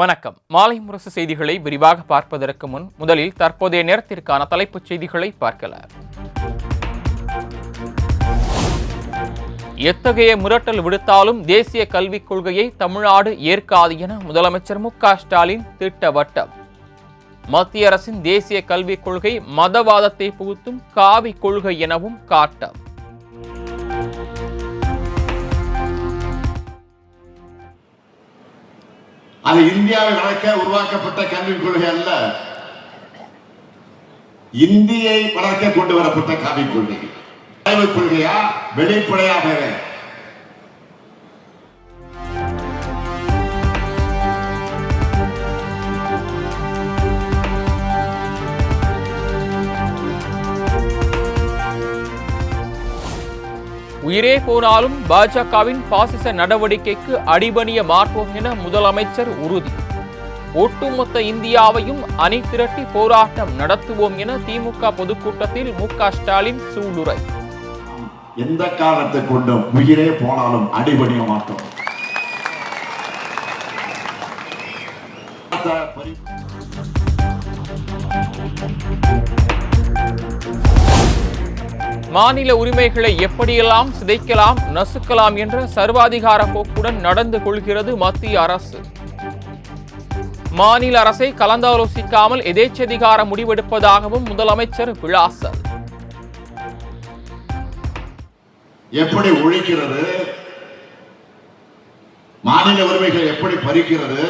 வணக்கம். மாலை முரசு செய்திகளை விரிவாக பார்ப்பதற்கு முன் முதலில் தற்போதைய நேரத்திற்கான தலைப்புச் செய்திகளை பார்க்கலாம். எத்தகைய மிரட்டல் விடுத்தாலும் தேசிய கல்விக் கொள்கையை தமிழ்நாடு ஏற்காது என முதலமைச்சர் மு.க.ஸ்டாலின் திட்டவட்டம். மத்திய அரசின் தேசிய கல்விக் கொள்கை மதவாதத்தை புகுத்தும் காவி கொள்கை எனவும் காட்டம். அது இந்தியாவை வளர்க்க உருவாக்கப்பட்ட கல்விக் கொள்கை அல்ல, இந்தியை வளர்க்க கொண்டு வரப்பட்ட கல்விக் கொள்கை. கல்விக் கொள்கையா வெளிப்படையாக உயிரே போனாலும் பாஜகவின் பாசிச நடவடிக்கைக்கு அடிபணிய மாட்டோம் என முதலமைச்சர் உறுதி. ஒட்டுமொத்த இந்தியாவையும் அணி திரட்டி போராட்டம் நடத்துவோம் என திமுக பொதுக்கூட்டத்தில் மு.க.ஸ்டாலின் சூளுரை. எந்த காரணத்தை கொண்டும் உயிரே போனாலும் அடிபணிய மாட்டோம். மாநில உரிமைகளை எப்படியெல்லாம் சிதைக்கலாம், நசுக்கலாம் என்ற சர்வாதிகார போக்குடன் நடந்து கொள்கிறது மத்திய அரசு. மாநில அரசை கலந்தாலோசிக்காமல் எதேச்சதிகார முடிவெடுப்பதாகவும் முதலமைச்சர் விளாசல். எப்படி ஒழிக்கிறது, மாநில உரிமைகள் எப்படி பறிக்கிறது,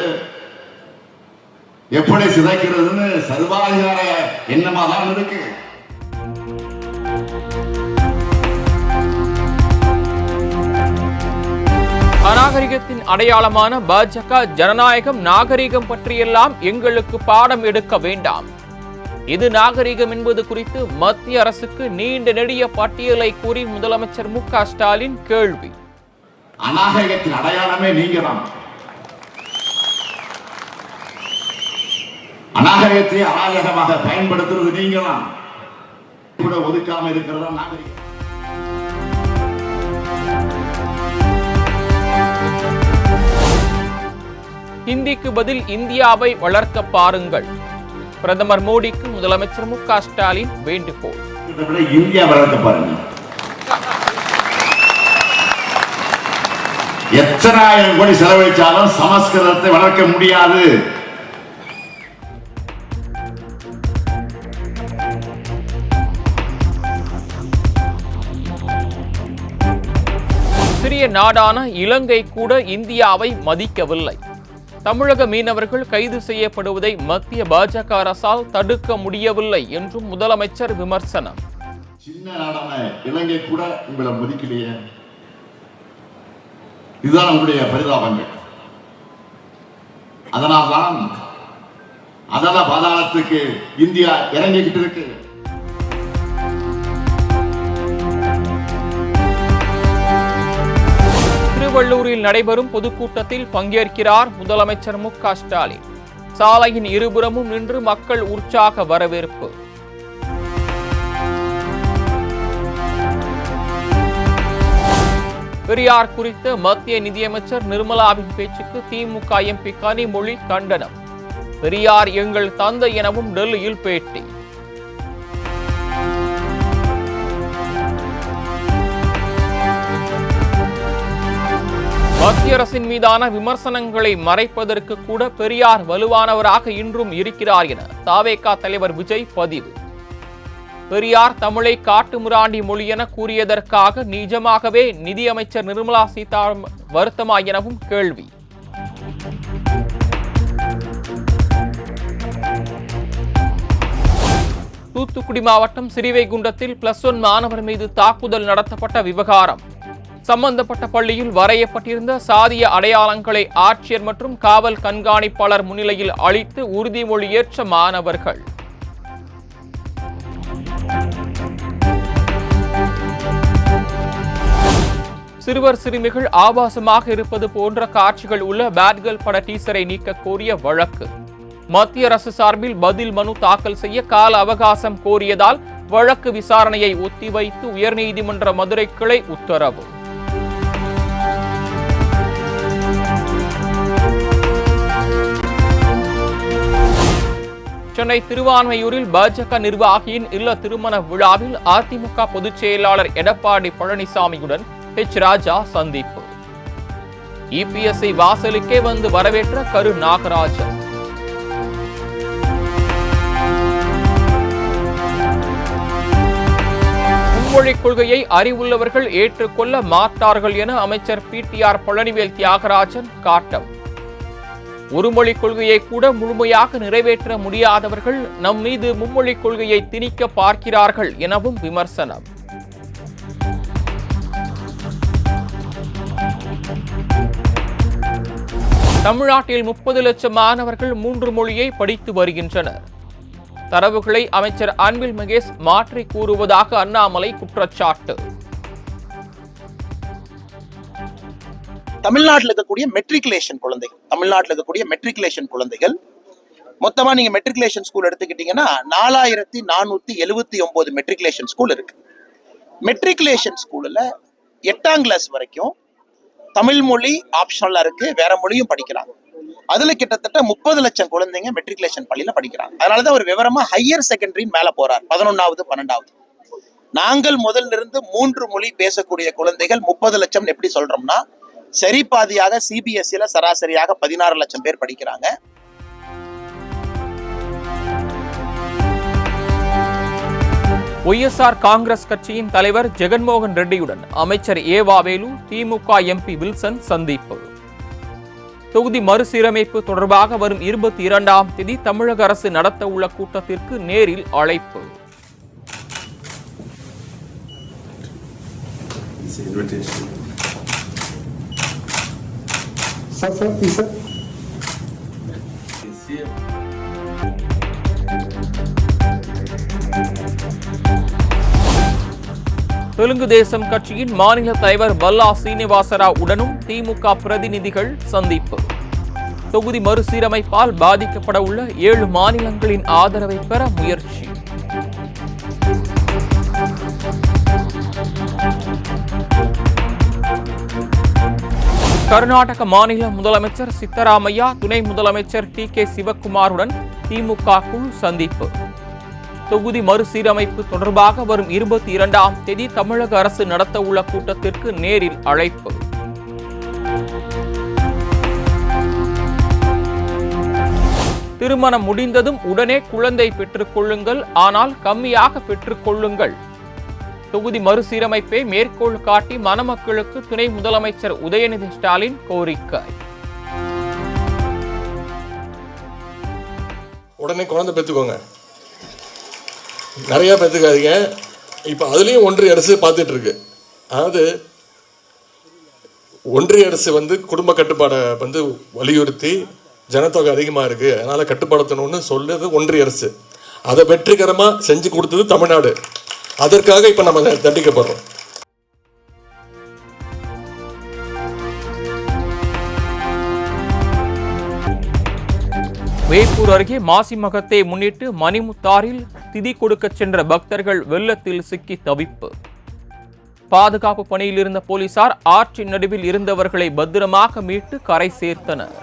எப்படி சிதைக்கிறதுன்னு சர்வாதிகார எண்ணமா தான் இருக்கு. அநாகரிகத்தின் அடையாளமான பாஜக ஜனநாயகம் நாகரிகம் பற்றியெல்லாம் எங்களுக்கு பாடம் எடுக்க வேண்டாம். இது நாகரிகம் என்பது குறித்து மத்திய அரசுக்கு நீண்ட நெடிய பட்டியலை கூறி முதலமைச்சர் மு.க.ஸ்டாலின் கேள்வி. அநாகரிகத்தின் அடையாளமே நீங்க தான். அநாகரிகத்தை அராஜகமாக பயன்படுத்துறது நீங்க தான். கூட ஒதுக்காம இருக்கிறதா நாகரிகம். ஹிந்திக்கு பதில் இந்தியாவை வளர்க்க பாருங்கள். பிரதமர் மோடிக்கு முதலமைச்சர் மு.க.ஸ்டாலின் வேண்டுகோள். இந்தியா வளர்க்க பாருங்க. எத்தனை ஆயிரம் கோடி செலவழிச்சாலும் சமஸ்கிருதத்தை வளர்க்க முடியாது. சிறிய நாடான இலங்கை கூட இந்தியாவை மதிக்கவில்லை. தமிழக மீனவர்கள் கைது செய்யப்படுவதை மத்திய பாஜக அரசால் தடுக்க முடியவில்லை என்றும் முதலமைச்சர் விமர்சனம். சின்ன நாடான இலங்கை கூட உங்களை மதிக்கலையே, இதுதான் உங்களுடைய பரிதாபங்கள். அதனால்தான் அதல பாதாளத்துக்கு இந்தியா இறங்கிக்கிட்டு இருக்கு. திருவள்ளூரில் நடைபெறும் பொதுக்கூட்டத்தில் பங்கேற்கிறார் முதலமைச்சர் மு.க.ஸ்டாலின். சாலையின் இருபுறமும் நின்று மக்கள் உற்சாக வரவேற்பு. பெரியார் குறித்த மத்திய நிதியமைச்சர் நிர்மலாவின் பேச்சுக்கு திமுக எம்பி கனிமொழி கண்டனம். பெரியார் எங்கள் தந்தை எனவும் டெல்லியில் பேட்டி. மத்திய அரசின் மீதான விமர்சனங்களை மறைப்பதற்கு கூட பெரியார் வலுவானவராக இன்றும் இருக்கிறார் என தவேக தலைவர் விஜய் பதிவு. பெரியார் தமிழை காட்டுமிராண்டி மொழி என கூறியதற்காக நிஜமாகவே நிதியமைச்சர் நிர்மலா சீதாராமன் வருத்தமா எனவும் கேள்வி. தூத்துக்குடி மாவட்டம் சிறிவைகுண்டத்தில் +1 மாணவர் மீது தாக்குதல் நடத்தப்பட்ட விவகாரம். சம்பந்தப்பட்ட பள்ளியில் வரையப்பட்டிருந்த சாதிய அடையாளங்களை ஆட்சியர் மற்றும் காவல் கண்காணிப்பாளர் முன்னிலையில் அளித்து உறுதிமொழி ஏற்ற மாணவர்கள். சிறுவர் சிறுமிகள் ஆபாசமாக இருப்பது போன்ற காட்சிகள் உள்ள பேட்கேர்ள் பட டீசரை நீக்க கோரிய வழக்கு. மத்திய அரசு சார்பில் பதில் மனு தாக்கல் செய்ய கால அவகாசம் கோரியதால் வழக்கு விசாரணையை ஒத்திவைத்து உயர்நீதிமன்ற மதுரை கிளை உத்தரவு. சென்னை திருவான்மையூரில் பாஜக நிர்வாகியின் இல்ல திருமண விழாவில் அதிமுக பொதுச் செயலாளர் எடப்பாடி பழனிசாமியுடன் ராஜா சந்திப்பு. இபிஎஸ்ஐ வாசலுக்கே வந்து வரவேற்ற கரு நாகராஜன். மும்மொழிக் கொள்கையை அறிவுள்ளவர்கள் ஏற்றுக்கொள்ள மாட்டார்கள் என அமைச்சர் PTR பழனிவேல் தியாகராஜன் காட்டம். ஒருமொழிக் கொள்கையை கூட முழுமையாக நிறைவேற்ற முடியாதவர்கள் நம் மீது மும்மொழிக் கொள்கையை திணிக்க பார்க்கிறார்கள் எனவும் விமர்சனம். தமிழ்நாட்டில் 30 லட்சம் மாணவர்கள் 3 மொழியை படித்து வருகின்றனர். தரவுகளை அமைச்சர் அன்பில் மகேஷ் மாற்றி கூறுவதாக அண்ணாமலை குற்றச்சாட்டு. தமிழ்நாட்டில் இருக்கக்கூடிய மெட்ரிகுலேஷன் குழந்தைகள் மொத்தமா நீங்க மெட்ரிகுலேஷன் ஸ்கூல் எடுத்துக்கிட்டீங்கன்னா 4479 மெட்ரிகுலேஷன் ஸ்கூல் இருக்கு. மெட்ரிகுலேஷன் ஸ்கூல்ல 8ஆம் கிளாஸ் வரைக்கும் தமிழ் மொழி ஆப்ஷனலா இருக்கு, வேற மொழியும் படிக்கிறாங்க. அதுல கிட்டத்தட்ட 30 லட்சம் குழந்தைங்க மெட்ரிகுலேஷன் பள்ளியில படிக்கிறாங்க. அதனாலதான் ஒரு விவரமா ஹையர் செகண்டரின்னு மேல போறார், 11வது 12வது. நாங்கள் முதல்ல இருந்து 3 மொழி பேசக்கூடிய குழந்தைகள் 30 லட்சம் எப்படி சொல்றோம்னா, சரி பாதியாக சிபிஎஸ்இல சராசரியாக 16 லட்சம் பேர் படிக்கிறாங்க. ஒய்எஸ்ஆர் காங்கிரஸ் கட்சியின் தலைவர் ஜெகன்மோகன் ரெட்டியுடன் அமைச்சர் ஏவாவேலு, திமுக MP வில்சன் சந்திப்பு. தொகுதி மறுசீரமைப்பு தொடர்பாக வரும் 22ஆம் தேதி தமிழக அரசு நடத்த உள்ள கூட்டத்திற்கு நேரில் அழைப்பு. தெலுங்கு தேசம் கட்சியின் மாநில தலைவர் பல்லா சீனிவாசராவ் உடனும் திமுக பிரதிநிதிகள் சந்திப்பு. தொகுதி மறுசீரமைப்பால் பாதிக்கப்பட உள்ள 7 மாநிலங்களின் ஆதரவை பெற முயற்சி. கர்நாடக மாநில முதலமைச்சர் சித்தராமையா துணை முதலமைச்சர் TK சிவக்குமாருடன் திமுக குழு சந்திப்பு. தொகுதி மறுசீரமைப்பு தொடர்பாக வரும் 22ஆம் தேதி தமிழக அரசு நடத்த உள்ள கூட்டத்திற்கு நேரில் அழைப்பு. திருமணம் முடிந்ததும் உடனே குழந்தை பெற்றுக் கொள்ளுங்கள், ஆனால் கம்மியாக பெற்றுக் கொள்ளுங்கள். தொகுதி மறுசீரமைப்பை மேற்கோள் காட்டி மணமக்களுக்கு துணை முதலமைச்சர் உதயநிதி ஸ்டாலின் கோரிக்கை. உடனே குழந்தை பெற்றுக்கோங்க, நிறைய பெற்றுக்காதீங்க. இப்போ அதுலேயும் ஒன்றிய அரசு பார்த்துட்டு இருக்கு. அதாவது ஒன்றிய அரசு குடும்ப கட்டுப்பாடை வலியுறுத்தி ஜனத்தொகை அதிகமாக இருக்கு, அதனால கட்டுப்படுத்தணும்னு சொல்லுது ஒன்றிய அரசு. அதை வெற்றிகரமாக செஞ்சு கொடுத்தது தமிழ்நாடு. அதற்காக இப்போ நம்ம தண்டிக்கப்படுறோம். வேப்பூர் அருகே மாசி மகத்தை முன்னிட்டு மணிமுத்தாறில் திதி கொடுக்க சென்ற பக்தர்கள் வெள்ளத்தில் சிக்கி தவிப்பு. பாதுகாப்பு பணியில் இருந்த போலீசார் ஆற்றின் நடுவில் இருந்தவர்களை பத்திரமாக மீட்டு கரை சேர்த்தனர்.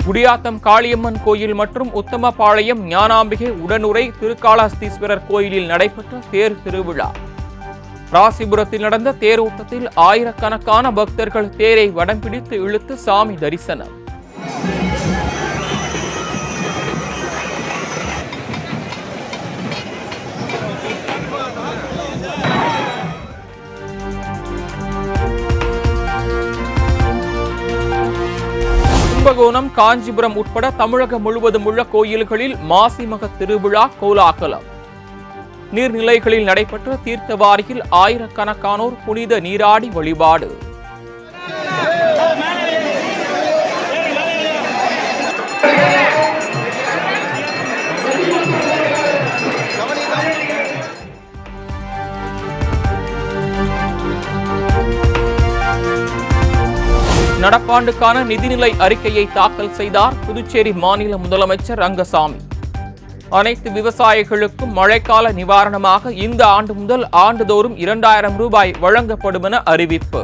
குடியாத்தம் காளியம்மன் கோயில் மற்றும் உத்தமபாளையம் ஞானாம்பிகை உடனுரை திருக்காளஹஸ்தீஸ்வரர் கோயிலில் நடைபெற்ற தேர் திருவிழா. ராசிபுரத்தில் நடந்த தேரோட்டத்தில் ஆயிரக்கணக்கான பக்தர்கள் தேரை வடம் பிடித்து இழுத்து சாமி தரிசனம். கும்பகோணம், காஞ்சிபுரம் உட்பட தமிழகம் முழுவதும் உள்ள கோயில்களில் மாசிமக திருவிழா கோலாகலம். நீர்நிலைகளில் நடைபெற்ற தீர்த்தவாரியில் ஆயிரக்கணக்கானோர் புனித நீராடி வழிபாடு. நடப்பாண்டுக்கான நிதிநிலை அறிக்கையை தாக்கல் செய்தார் புதுச்சேரி மாநில முதலமைச்சர் ரங்கசாமி. அனைத்து விவசாயிகளுக்கும் மழைக்கால நிவாரணமாக இந்த ஆண்டு முதல் ஆண்டுதோறும் 2000 ரூபாய் வழங்கப்படும் என அறிவிப்பு.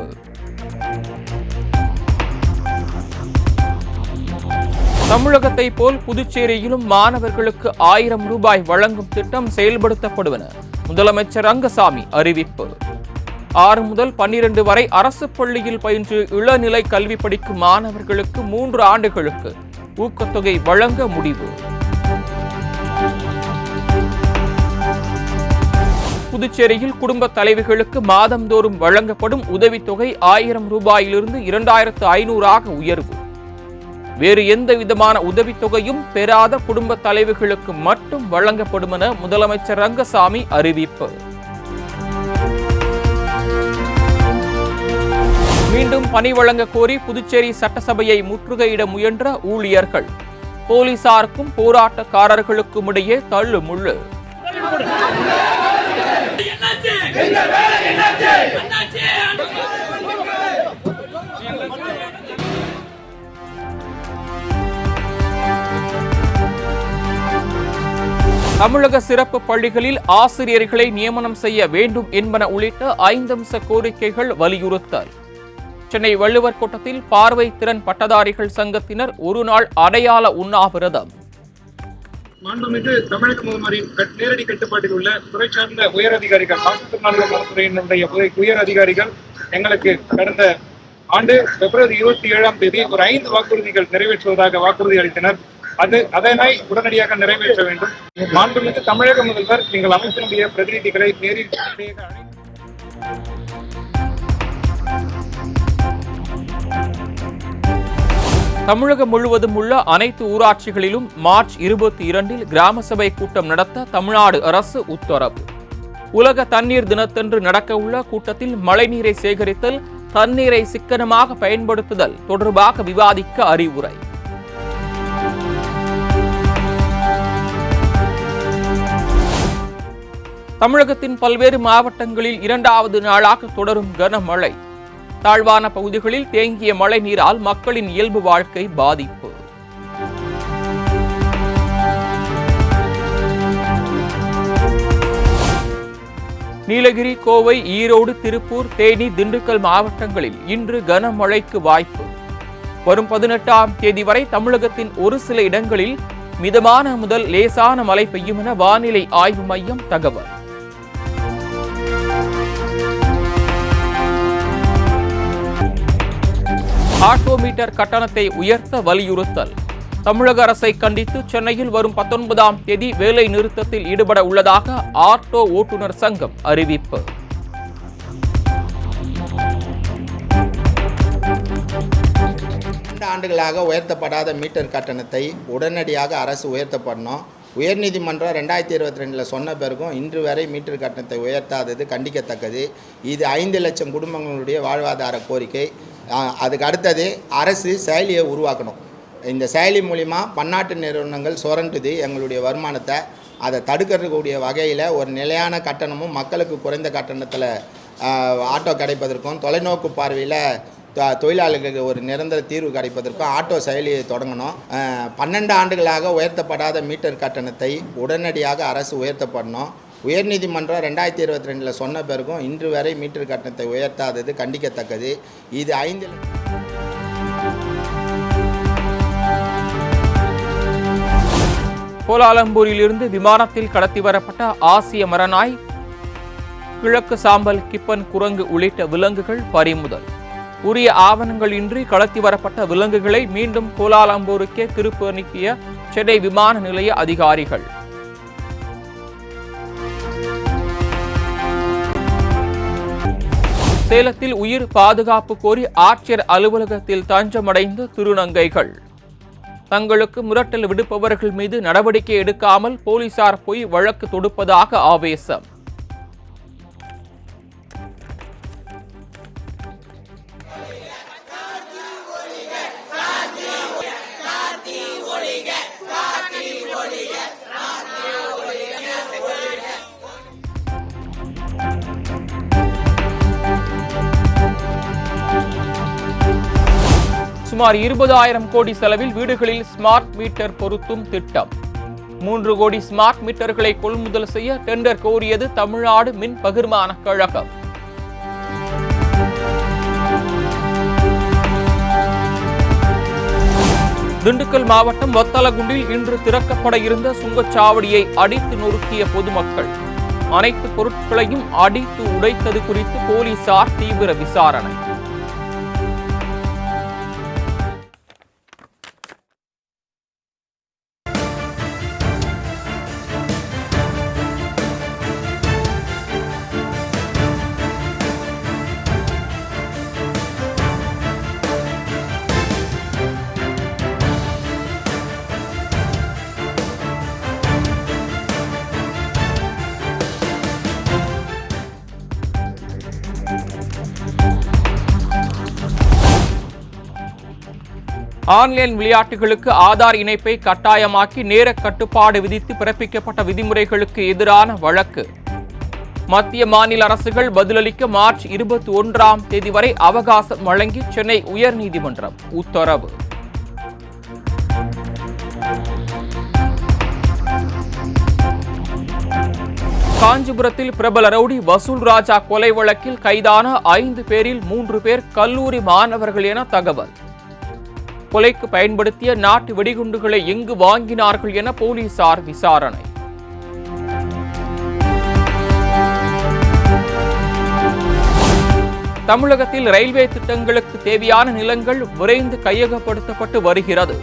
தமிழகத்தை போல் புதுச்சேரியிலும் மாணவர்களுக்கு 1000 ரூபாய் வழங்கும் திட்டம் செயல்படுத்தப்படும் என முதலமைச்சர் ரங்கசாமி அறிவிப்பு. 6 முதல் 12 வரை அரசு பள்ளியில் பயின்று இளநிலை கல்வி படிக்கும் மாணவர்களுக்கு 3 ஆண்டுகளுக்கு ஊக்கத்தொகை வழங்க முடிவு. புதுச்சேரியில் குடும்ப தலைவிகளுக்கு மாதந்தோறும் வழங்கப்படும் உதவித்தொகை 1000 ரூபாயிலிருந்து 2500 உயர்வு. வேறு எந்த விதமான உதவித்தொகையும் பெறாத குடும்ப தலைவிகளுக்கு மட்டும் வழங்கப்படும் என முதலமைச்சர் ரங்கசாமி அறிவிப்பு. மீண்டும் பணி வழங்க கோரி புதுச்சேரி சட்டசபையை முற்றுகையிட முயன்ற ஊழியர்கள், போலீசாருக்கும் போராட்டக்காரர்களுக்கும் இடையே தள்ளுமுள்ளு. தமிழக சிறப்பு பள்ளிகளில் ஆசிரியர்களை நியமனம் செய்ய வேண்டும் என்பன உள்ளிட்ட 5 அம்ச கோரிக்கைகள் வலியுறுத்தல். சென்னை வள்ளுவர் கோட்டத்தில் பார்வை திறன் பட்டதாரிகள் சங்கத்தினர் ஒருநாள் அடையாள உண்ணாவிரதம். மாண்புமிகு தமிழக முதல்வரின் நேரடி கட்டுப்பாட்டில் உள்ள துறை சார்ந்த உயரதிகாரிகள், மாற்றுத்திறனாளிகள் நலத்துறையினுடைய உயர் அதிகாரிகள் எங்களுக்கு கடந்த ஆண்டு பிப்ரவரி 27ஆம் தேதி ஒரு 5 வாக்குறுதிகள் நிறைவேற்றுவதாக வாக்குறுதி அளித்தனர். அதனை உடனடியாக நிறைவேற்ற வேண்டும். மாண்புமிகு தமிழக முதல்வர் எங்கள் அமைப்பினுடைய பிரதிநிதிகளை நேரில் தமிழகம் முழுவதும் உள்ள அனைத்து ஊராட்சிகளிலும் மார்ச் 22இல் கிராம சபை கூட்டம் நடத்த தமிழ்நாடு அரசு உத்தரவு. உலக தண்ணீர் தினத்தன்று நடக்க உள்ள கூட்டத்தில் மழைநீரை சேகரித்தல், தண்ணீரை சிக்கனமாக பயன்படுத்துதல் தொடர்பாக விவாதிக்க அறிவுரை. தமிழகத்தின் பல்வேறு மாவட்டங்களில் 2வது நாளாக தொடரும் கனமழை. தாழ்வான பகுதிகளில் தேங்கிய மழை நீரால் மக்களின் இயல்பு வாழ்க்கை பாதிப்பு. நீலகிரி, கோவை, ஈரோடு, திருப்பூர், தேனி, திண்டுக்கல் மாவட்டங்களில் இன்று கனமழைக்கு வாய்ப்பு. வரும் 18ஆம் தேதி வரை தமிழகத்தின் ஒரு சில இடங்களில் மிதமான முதல் லேசான மழை பெய்யும் என வானிலை ஆய்வு மையம் தகவல். ஆட்டோ மீட்டர் கட்டணத்தை உயர்த்த வலியுறுத்தல். தமிழக அரசை கண்டித்து சென்னையில் வரும் 19ஆம் தேதி வேலை நிறுத்தத்தில் ஈடுபட உள்ளதாக ஆட்டோ ஓட்டுநர் சங்கம் அறிவிப்பு. ஆண்டுகளாக உயர்த்தப்படாத மீட்டர் கட்டணத்தை உடனடியாக அரசு உயர்த்தப்படணும். உயர்நீதிமன்றம் 2022 சொன்ன பிறகும் இன்று வரை மீட்டர் கட்டணத்தை உயர்த்தாதது கண்டிக்கத்தக்கது. இது 5 லட்சம் குடும்பங்களுடைய வாழ்வாதார கோரிக்கை. அதுக்கு அடுத்தது அரசு செயலியை உருவாக்கணும். இந்த செயலி மூலிமா பன்னாட்டு நிறுவனங்கள் சுரண்டுது எங்களுடைய வருமானத்தை. அதை தடுக்கக்கூடிய வகையில் ஒரு நிலையான கட்டணமும் மக்களுக்கு குறைந்த கட்டணத்தில் ஆட்டோ கிடைப்பதற்கும், தொலைநோக்கு பார்வையில் தொழிலாளர்களுக்கு ஒரு நிரந்தர தீர்வு கிடைப்பதற்கும் ஆட்டோ செயலியை தொடங்கணும். 12 ஆண்டுகளாக உயர்த்தப்படாத மீட்டர் கட்டணத்தை உடனடியாக அரசு உயர்த்தப்படணும். உயர்நீதிமன்றம் 2022 சொன்ன பிறகும் இன்று வரை மீட்டர் கட்டணத்தை உயர்த்தாதது கண்டிக்கத்தக்கது. இது 5 கோலாலம்பூரில் இருந்து விமானத்தில் கடத்தி வரப்பட்ட ஆசிய மரநாய், கிழக்கு சாம்பல் கிப்பன் குரங்கு உள்ளிட்ட விலங்குகள் பறிமுதல். உரிய ஆவணங்கள் இன்றி கடத்தி வரப்பட்ட விலங்குகளை மீண்டும் கோலாலம்பூருக்கே திருப்பி அனுப்பிய சென்னை விமான நிலைய அதிகாரிகள். சேலத்தில் உயிர் பாதுகாப்பு கோரி ஆட்சியர் அலுவலகத்தில் தஞ்சமடைந்த திருநங்கைகள். தங்களுக்கு மிரட்டல் விடுப்பவர்கள் மீது நடவடிக்கை எடுக்காமல் போலீசார் போய் வழக்கு தொடுப்பதாக ஆவேசம். சுமார் 20,000 கோடி செலவில் வீடுகளில் ஸ்மார்ட் மீட்டர் பொருத்தும் திட்டம். 3 கோடி ஸ்மார்ட் மீட்டர்களை கொள்முதல் செய்ய டெண்டர் கோரியது தமிழ்நாடு மின் பகிர்மான கழகம். திண்டுக்கல் மாவட்டம் வத்தலகுண்டில் இன்று திறக்கப்பட இருந்த சுங்கச்சாவடியை அடித்து நொறுக்கிய பொதுமக்கள். அனைத்து பொருட்களையும் அடித்து உடைத்தது குறித்து போலீசார் தீவிர விசாரணை. ஆன்லைன் விளையாட்டுகளுக்கு ஆதார் இணைப்பை கட்டாயமாக்கி நேர கட்டுப்பாடு விதித்து பிறப்பிக்கப்பட்ட விதிமுறைகளுக்கு எதிரான வழக்கு. மத்திய மாநில அரசுகள் பதிலளிக்க மார்ச் 21ஆம் தேதி வரை அவகாசம் வழங்கி சென்னை உயர்நீதிமன்றம் உத்தரவு. காஞ்சிபுரத்தில் பிரபல ரவுடி வசூல் ராஜா கொலை வழக்கில் கைதான 5 பேரில் 3 பேர் கல்லூரி மாணவர்கள் என தகவல். கொலைக்கு பயன்படுத்திய நாட்டு வெடிகுண்டுகளை எங்கு வாங்கினார்கள் என போலீசார் விசாரணை. தமிழகத்தில் ரயில்வே திட்டங்களுக்கு தேவையான நிலங்கள் விரைந்து கையகப்படுத்தப்பட்டு வருகிறது.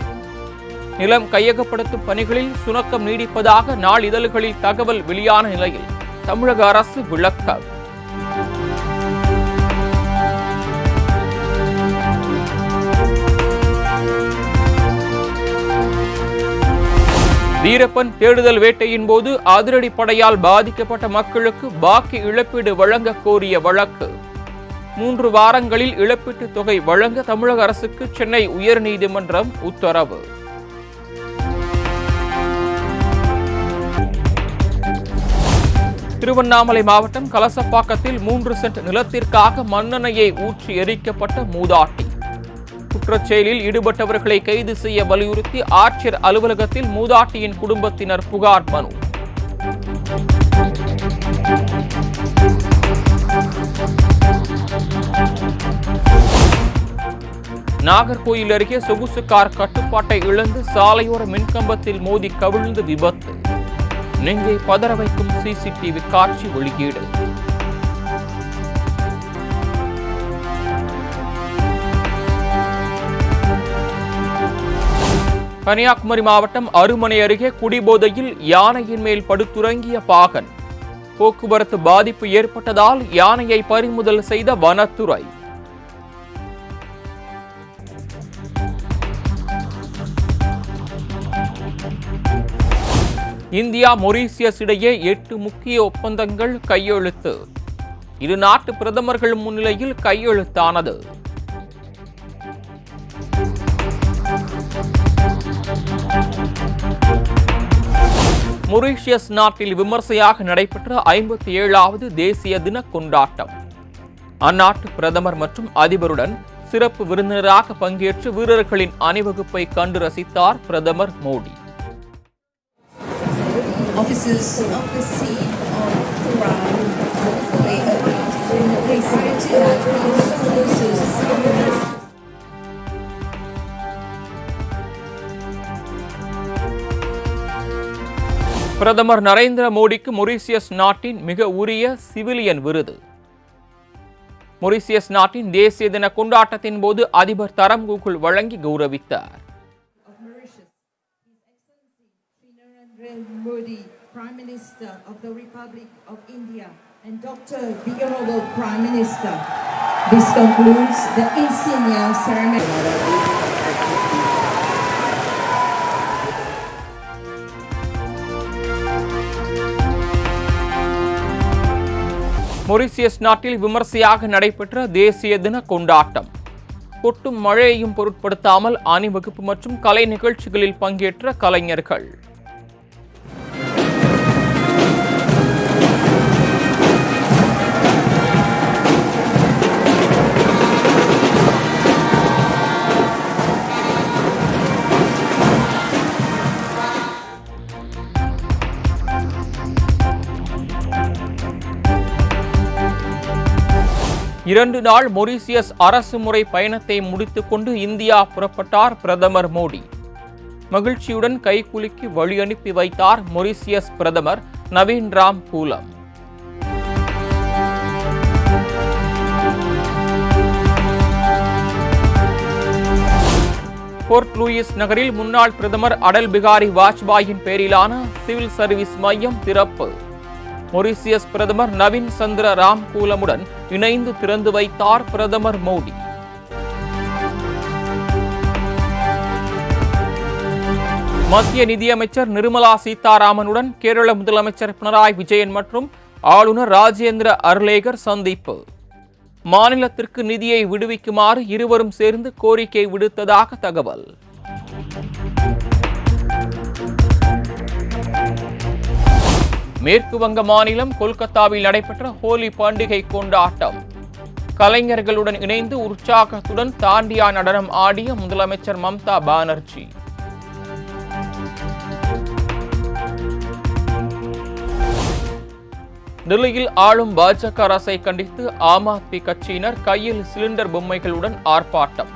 நிலம் கையகப்படுத்தும் பணிகளில் சுணக்கம் நீடிப்பதாக நாளிதழ்களில் தகவல் வெளியான நிலையில் தமிழக அரசு விளக்கம். வீரப்பன் தேடுதல் வேட்டையின் போது அதிரடி படையால் பாதிக்கப்பட்ட மக்களுக்கு பாக்கி இழப்பீடு வழங்க கோரிய வழக்கு. 3 வாரங்களில் இழப்பீட்டு தொகை வழங்க தமிழக அரசுக்கு சென்னை உயர்நீதிமன்றம் உத்தரவு. திருவண்ணாமலை மாவட்டம் கலசப்பாக்கத்தில் 3 சென்ட் நிலத்திற்காக மண்ணெண்ணெயை ஊற்றி எரிக்கப்பட்ட மூதாட்டி. குற்றச்செயலில் ஈடுபட்டவர்களை கைது செய்ய வலியுறுத்தி ஆட்சியர் அலுவலகத்தில் மூதாட்டியின் குடும்பத்தினர் புகார் மனு. நாகர்கோயில் அருகே சொகுசு கார் கட்டுப்பாட்டை இழந்து சாலையோர மின்கம்பத்தில் மோதி கவிழ்ந்து விபத்து. நெஞ்சை பதற வைக்கும் சிசிடிவி காட்சி வெளியீடு. கன்னியாகுமரி மாவட்டம் அருமனை அருகே குடிபோதையில் யானையின் மேல் படுத்துறங்கிய பாகன். போக்குவரத்து பாதிப்பு ஏற்பட்டதால் யானையை பறிமுதல் செய்த வனத்துறை. இந்தியா மொரீசியஸ் இடையே 8 முக்கிய ஒப்பந்தங்கள் கையெழுத்து. இரு நாட்டு பிரதமர்கள் முன்னிலையில் கையெழுத்தானது. மொரீஷியஸ் நாட்டில் விமர்சையாக நடைபெற்ற 57வது தேசிய தின கொண்டாட்டம். அந்நாட்டு பிரதமர் மற்றும் அதிபருடன் சிறப்பு விருந்தினராக பங்கேற்று வீரர்களின் அணிவகுப்பை கண்டு ரசித்தார் பிரதமர் மோடி. பிரதமர் நரேந்திர மோடிக்கு மொரீசியஸ் நாட்டின் மிக உரிய சிவிலியன் விருது. மொரீசியஸ் நாட்டின் தேசிய தின கொண்டாட்டத்தின் போது அதிபர் தரம்கூகுள் வழங்கி கௌரவித்தார். மொரீசியஸ் நாட்டில் விமர்சையாக நடைபெற்ற தேசிய தின கொண்டாட்டம். கொட்டும் மழையையும் பொருட்படுத்தாமல் அணிவகுப்பு மற்றும் கலை நிகழ்ச்சிகளில் பங்கேற்ற கலைஞர்கள். 2 நாள் மொரீசியஸ் அரசுமுறை பயணத்தை முடித்துக்கொண்டு இந்தியா புறப்பட்டார் பிரதமர் மோடி. மகிழ்ச்சியுடன் கைகுலுக்கி வழி அனுப்பி வைத்தார் மொரீசியஸ் பிரதமர் நவீன் ராம்கூலம். போர்ட் லூயிஸ் நகரில் முன்னாள் பிரதமர் அடல் பிகாரி வாஜ்பாயின் பெயரிலான சிவில் சர்வீஸ் மையம் திறப்பு. மொரீசியஸ் பிரதமர் நவீன் சந்திர ராம்கூலமுடன் இணைந்து திறந்து வைத்தார் பிரதமர் மோடி. மத்திய நிதியமைச்சர் நிர்மலா சீதாராமனுடன் கேரள முதலமைச்சர் பினராயி விஜயன் மற்றும் ஆளுநர் ராஜேந்திர அர்லேகர் சந்திப்பு. மாநிலத்திற்கு நிதியை விடுவிக்குமாறு இருவரும் சேர்ந்து கோரிக்கை விடுத்ததாக தகவல். மேற்கு வங்க மாநிலம் கொல்கத்தாவில் நடைபெற்ற ஹோலி பண்டிகை கொண்டாட்டம். கலைஞர்களுடன் இணைந்து உற்சாகத்துடன் தாண்டியா நடனம் ஆடிய முதலமைச்சர் மம்தா பானர்ஜி. டெல்லியில் ஆளும் பாஜக அரசை கண்டித்து ஆம் ஆத்மி கட்சியினர் கையில் சிலிண்டர் பொம்மைகளுடன் ஆர்ப்பாட்டம்.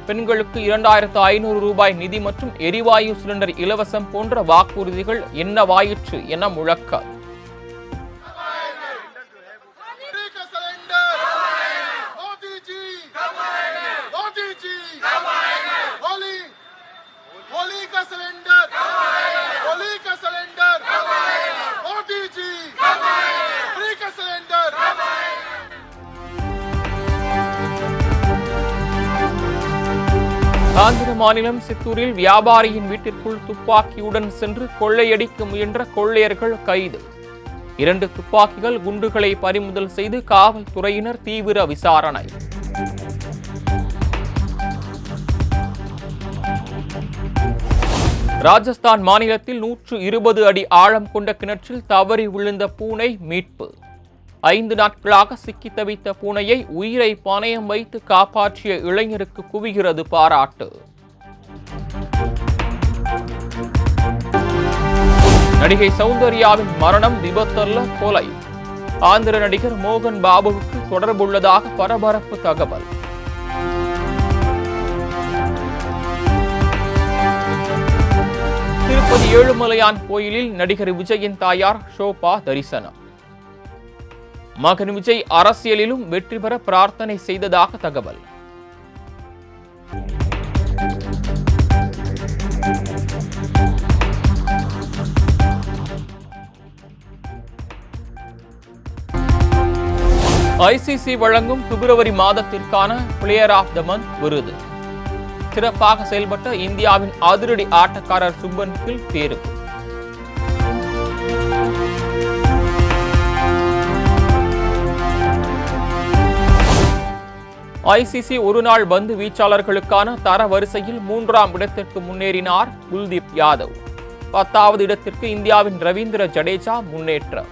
பெண்களுக்கு 2500 ரூபாய் நிதி மற்றும் எரிவாயு சிலிண்டர் இலவசம் போன்ற வாக்குறுதிகள் என்னவாயிற்று என முழக்கம். ஆந்திர மாநிலம் சித்தூரில் வியாபாரியின் வீட்டிற்குள் துப்பாக்கியுடன் சென்று கொள்ளையடிக்க முயன்ற கொள்ளையர்கள் கைது. 2 துப்பாக்கிகள், குண்டுகளை பறிமுதல் செய்து காவல்துறையினர் தீவிர விசாரணை. ராஜஸ்தான் மாநிலத்தில் 120 அடி ஆழம் கொண்ட கிணற்றில் தவறி விழுந்த பூனை மீட்பு. 5 நாட்களாக சிக்கி தவித்த பூனையை உயிரை பணயம் வைத்து காப்பாற்றிய இளைஞருக்கு குவிகிறது பாராட்டு. நடிகை சௌந்தர்யாவின் மரணம் விபத்தல்ல, கொலை. ஆந்திர நடிகர் மோகன் பாபுவுக்கு தொடர்புள்ளதாக பரபரப்பு தகவல். திருப்பதி ஏழுமலையான் கோயிலில் நடிகர் விஜயின் தாயார் ஷோபா தரிசனம். மகன் விஜய் அரசியலிலும் வெற்றி பெற பிரார்த்தனை செய்ததாக தகவல். ஐசிசி வழங்கும் பிப்ரவரி மாதத்திற்கான பிளேயர் ஆஃப் த மந்த் விருது. சிறப்பாக செயல்பட்ட இந்தியாவின் அதிரடி ஆட்டக்காரர் சுப்மன் கில் தேர்வு. ஐசிசி ஒருநாள் பந்து வீச்சாளர்களுக்கான தர வரிசையில் 3ஆம் இடத்திற்கு முன்னேறினார் குல்தீப் யாதவ். 10வது இடத்திற்கு இந்தியாவின் ரவீந்திர ஜடேஜா முன்னேற்றம்.